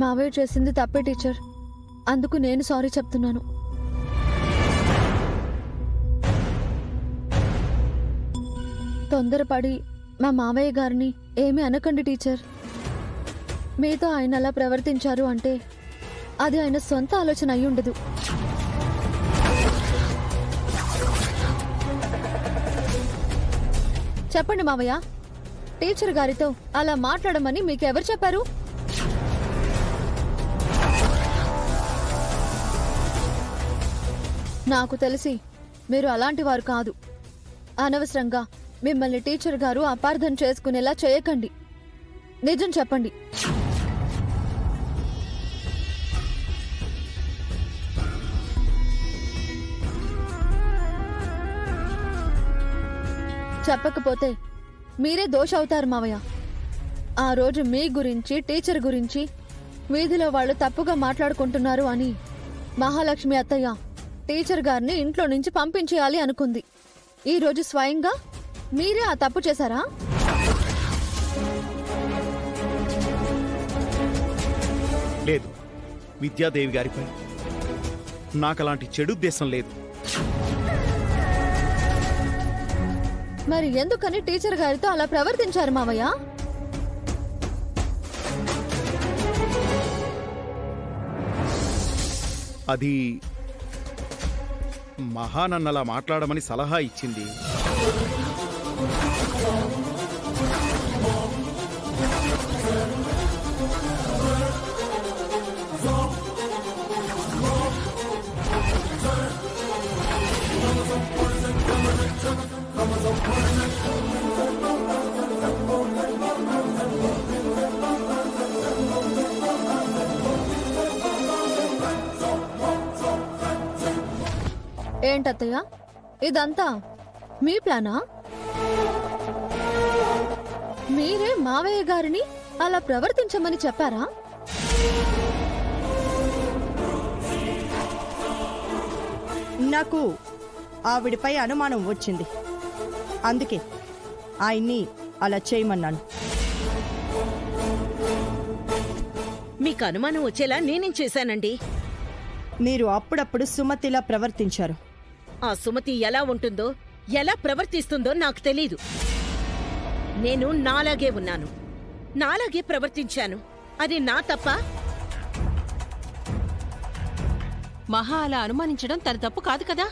మావయ్య చేసింది తప్పే టీచర్. అందుకు నేను సారీ చెప్తున్నాను. తొందరపడి మా మావయ్య గారిని ఏమీ అనకండి టీచర్. మీతో ఆయన అలా ప్రవర్తించారు అంటే అది ఆయన సొంత ఆలోచన అయి ఉండదు. చెప్పండి మావయ్య, టీచర్ గారితో అలా మాట్లాడమని మీకెవరు చెప్పారు? నాకు తెలిసి మీరు అలాంటి వారు కాదు. అనవసరంగా మిమ్మల్ని టీచర్ గారు అపార్థం చేసుకునేలా చేయకండి. నిజం చెప్పండి. చెప్పకపోతే మీరే దోష అవుతారు మావయ్య. ఆ రోజు మీ గురించి, టీచర్ గురించి వీధిలో వాళ్ళు తప్పుగా మాట్లాడుకుంటున్నారు అని మహాలక్ష్మి అత్తయ్య టీచర్ గారిని ఇంట్లో నుంచి పంపించేయాలి అనుకుంది. ఈ రోజు స్వయంగా మీరే ఆ తప్పు చేశారా? లేదు, విద్యాదేవి గారిపై నాకలాంటి చెడు ఉద్దేశం లేదు. మరి ఎందుకని టీచర్ గారితో అలా ప్రవర్తించారు మావయ్య? అది మహానన్నలా మాట్లాడమని సలహా ఇచ్చింది. ఏంటత్తయ్య, ఇదంతా మీ ప్లానా? మీరే మావయ్య గారిని అలా ప్రవర్తించమని చెప్పారా? నాకు ఆవిడపై అనుమానం వచ్చింది, అందుకే ఆయన్ని అలా చేయమన్నాను. మీకు అనుమానం వచ్చేలా నేనేం చేశానండి? మీరు అప్పుడప్పుడు సుమతిలా ప్రవర్తించారు. ఆ సుమతి ఎలా ఉంటుందో, ఎలా ప్రవర్తిస్తుందో నాకు తెలీదు. నేను నాలాగే ఉన్నాను, నాలాగే ప్రవర్తించాను. అది నా తప్ప? మహా అలా అనుమానించడం తన తప్పు కాదు కదా.